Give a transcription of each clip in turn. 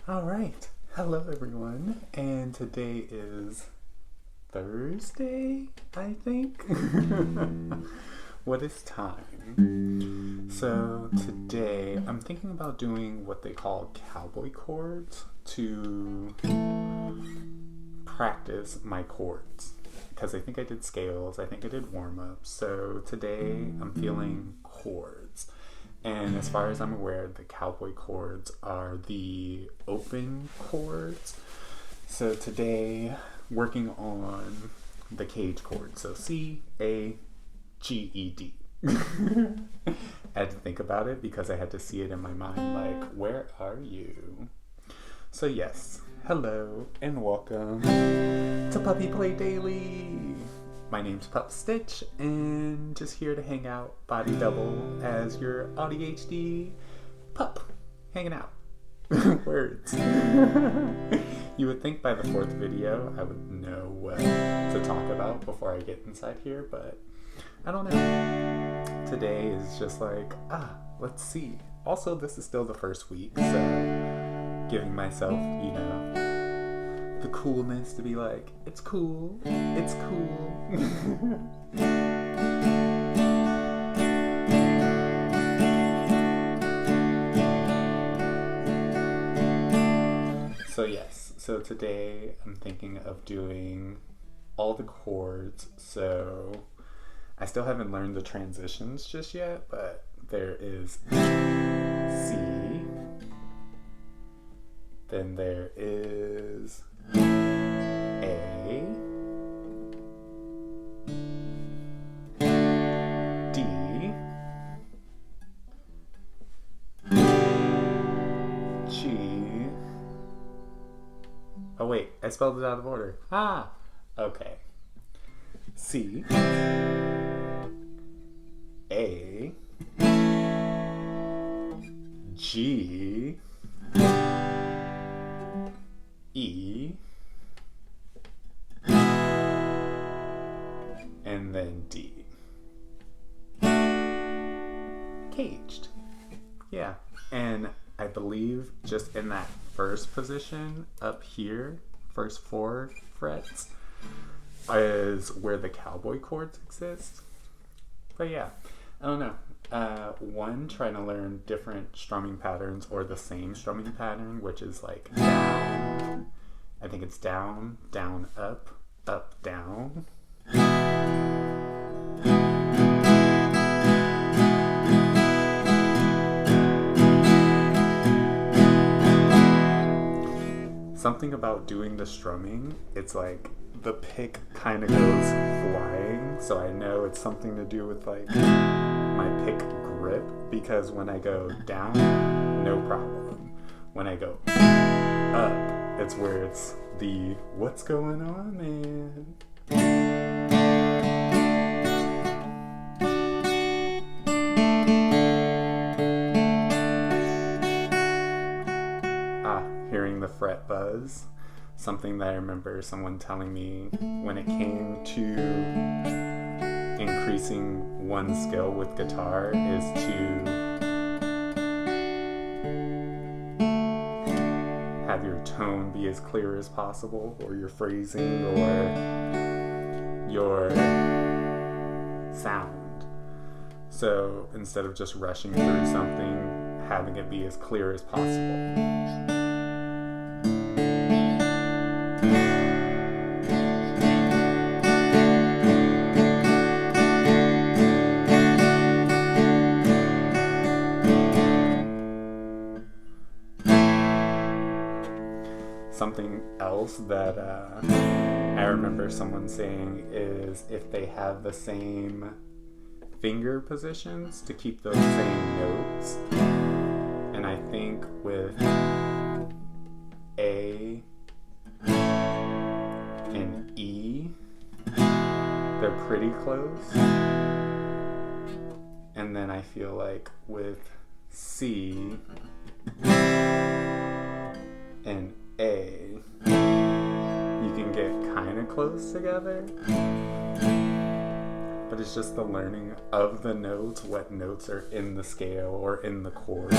All right. Hello, everyone. And today is Thursday, I think. What is time? So today I'm thinking about doing what they call Cowboy Chords to practice my chords. Because I think I did scales, I think I did warm-ups. So today I'm feeling chords. And as far as I'm aware, the Cowboy Chords are the open chords. So today, working on the cage chord. So C, A, G, E, D. I had to think about it because I had to see it in my mind, like, where are you? So yes, hello and welcome to Puppy Play Daily. My name's Pup Stitch, and just here to hang out, body double as your AuDHD pup hanging out. Words. You would think by the fourth video I would know what to talk about before I get inside here, but I don't know. Today is just like, let's see. Also, this is still the first week, so giving myself, the coolness to be like, it's cool, it's cool. So today I'm thinking of doing all the chords. So I still haven't learned the transitions just yet, but there is C, then there is A, D, G. Oh wait, I spelled it out of order. Okay. C, A, G, E, and then D. Caged. Yeah. And I believe just in that first position up here, first 4 frets, is where the Cowboy Chords exist. But yeah, I don't know. Trying to learn different strumming patterns or the same strumming pattern, which is like down. I think it's down, down, up, down. Something about doing the strumming, it's like the pick kind of goes flying, so I know it's something to do with like my pick grip, because when I go down, no problem. When I go up, it's where it's the what's going on, man? Hearing the fret buzz, something that I remember someone telling me when it came to increasing one skill with guitar is to have your tone be as clear as possible, or your phrasing, or your sound. So instead of just rushing through something, having it be as clear as possible. Something else that I remember someone saying is if they have the same finger positions to keep those same notes. And I think with A and E, they're pretty close. And then I feel like with C and A, you can get kind of close together, but it's just the learning of the notes, what notes are in the scale or in the chord.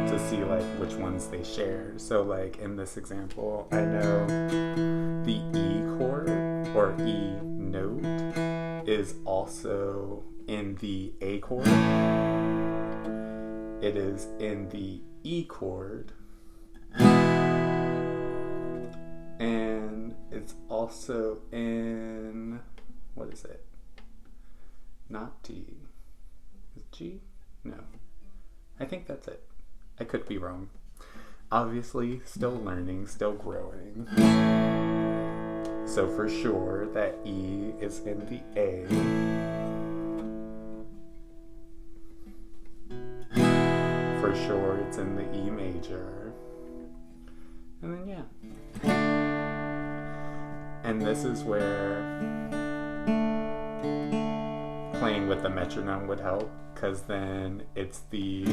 to see like which ones they share. So like in this example, I know the E chord or E note is also in the A chord. It is in the E chord. And it's also in, what is it? Not D. Is it G? No. I think that's it. I could be wrong. Obviously, still learning, still growing. So for sure, that E is in the A. For sure, it's in the E major. And then, yeah. And this is where playing with the metronome would help, because then it's the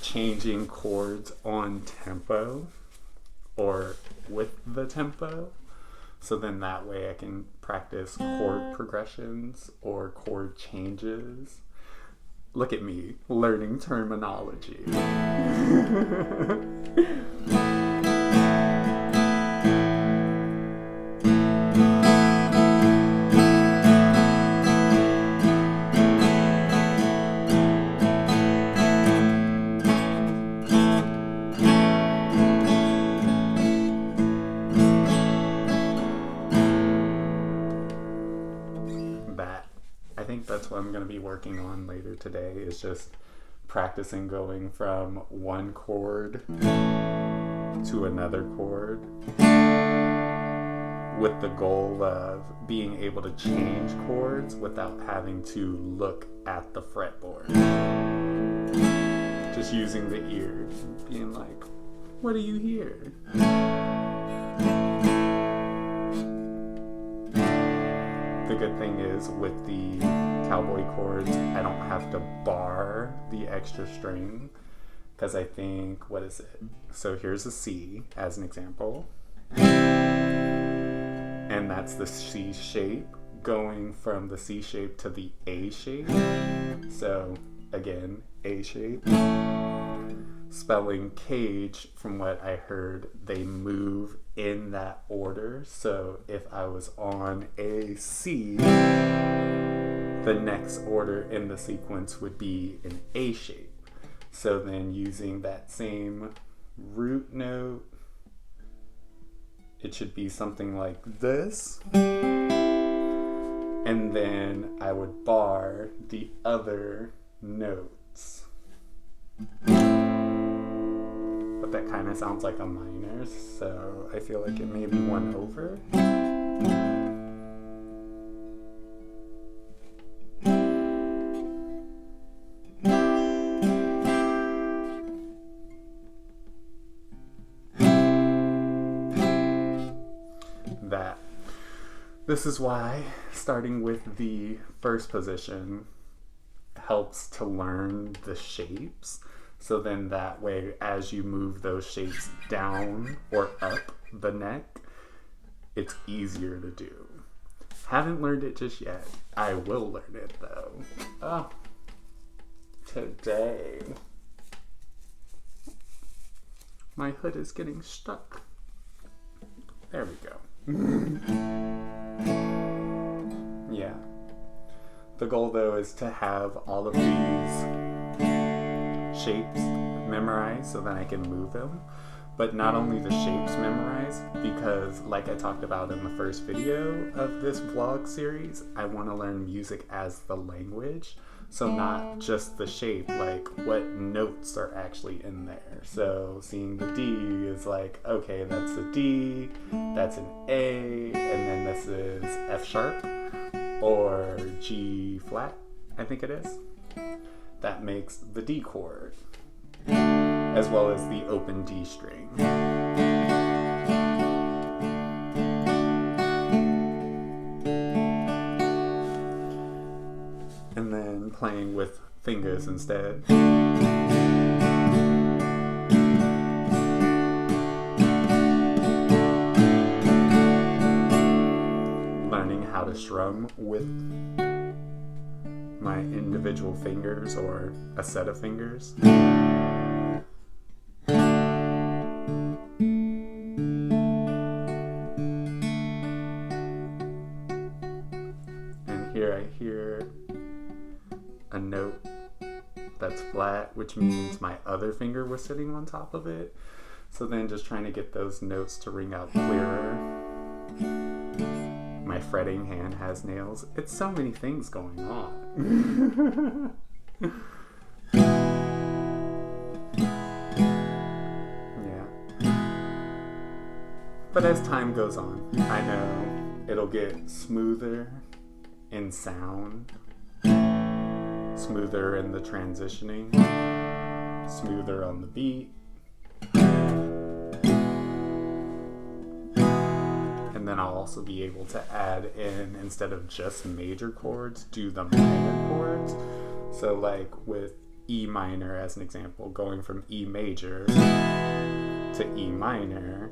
changing chords on tempo or with the tempo. So then that way I can practice chord progressions or chord changes. Look at me, learning terminology. I think that's what I'm going to be working on later today, is just practicing going from one chord to another chord with the goal of being able to change chords without having to look at the fretboard. Just using the ear, being like, what do you hear? The good thing is with the Cowboy Chords, I don't have to bar the extra string, because I think, what is it? So here's a C as an example, and that's the C shape going from the C shape to the A shape. So again, A shape. Spelling cage, from what I heard, they move in that order. So if I was on a C, the next order in the sequence would be an A shape. So then using that same root note, it should be something like this. And then I would bar the other notes. But that kind of sounds like a minor, so I feel like it may be one over. This is why starting with the first position helps to learn the shapes. So then that way, as you move those shapes down or up the neck, it's easier to do. Haven't learned it just yet. I will learn it though. Oh, today. My hood is getting stuck. There we go. Yeah. The goal though is to have all of these shapes memorized so that I can move them. But not only the shapes memorized, because like I talked about in the first video of this vlog series, I want to learn music as the language. So not just the shape, like what notes are actually in there. So seeing the D is like, okay, that's a D, that's an A, and then this is F sharp or G flat, I think it is. That makes the D chord, as well as the open D string. And then playing with fingers instead. how to strum with my individual fingers or a set of fingers. And here I hear a note that's flat, which means my other finger was sitting on top of it. So then just trying to get those notes to ring out clearer. My fretting hand has nails. It's so many things going on. Yeah. But as time goes on, I know it'll get smoother in sound, smoother in the transitioning, smoother on the beat. And then I'll also be able to add in, instead of just major chords, do the minor chords. So like with E minor as an example, going from E major to E minor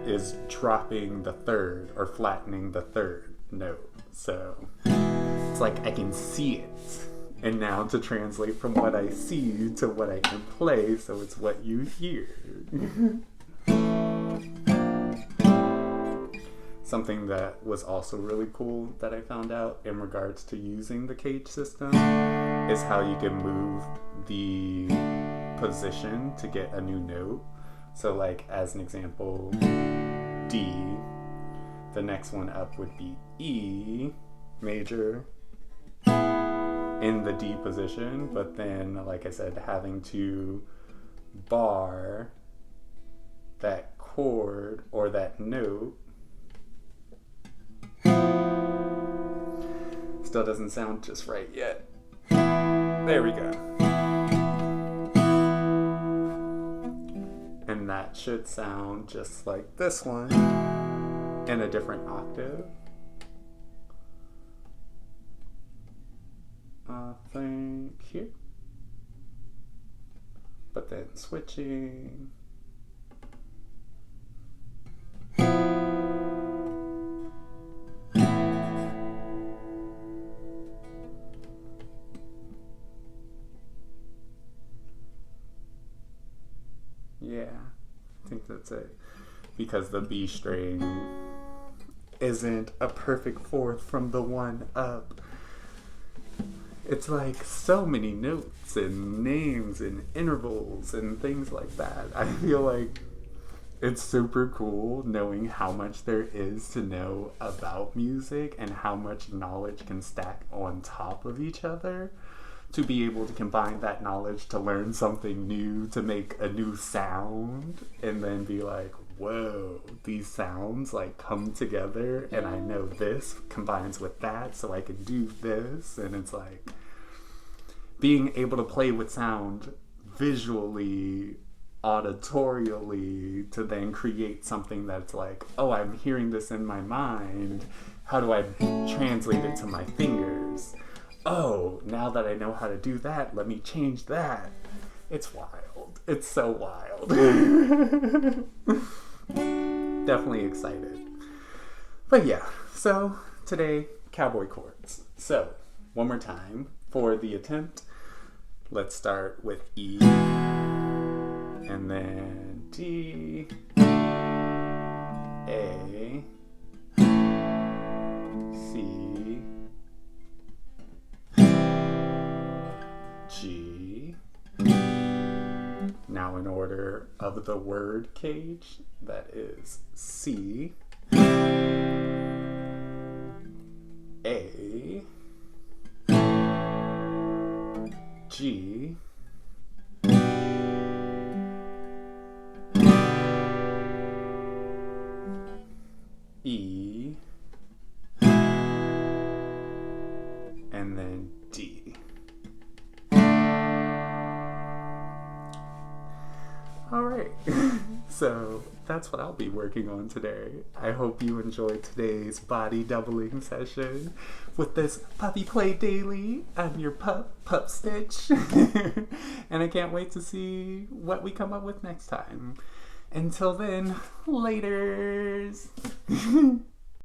is dropping the third or flattening the third note. So it's like I can see it. And now to translate from what I see to what I can play, so it's what you hear. Something that was also really cool that I found out in regards to using the cage system is how you can move the position to get a new note. So like as an example, D, the next one up would be E major in the D position, but then like I said, having to bar that chord or that note. Still doesn't sound just right yet. There we go. And that should sound just like this one in a different octave. I think here. But then switching. Yeah, I think that's it. Because the B string isn't a perfect fourth from the one up. It's like so many notes and names and intervals and things like that. I feel like it's super cool knowing how much there is to know about music and how much knowledge can stack on top of each other. To be able to combine that knowledge to learn something new, to make a new sound, and then be like, whoa, these sounds like come together, and I know this combines with that, so I can do this. And it's like being able to play with sound visually, auditorially, to then create something that's like, oh, I'm hearing this in my mind. How do I translate it to my fingers? Oh, now that I know how to do that, let me change that. It's wild. It's so wild. Definitely excited. But yeah, so today, Cowboy Chords. So, one more time for the attempt. Let's start with E, and then D, A, C, G. Now in order of the word cage, that is C, A, G, E, and then D. All right, so that's what I'll be working on today. I hope you enjoyed today's body doubling session with this Puppy Play Daily. I'm your pup Stitch, and I can't wait to see what we come up with next time. Until then, laters.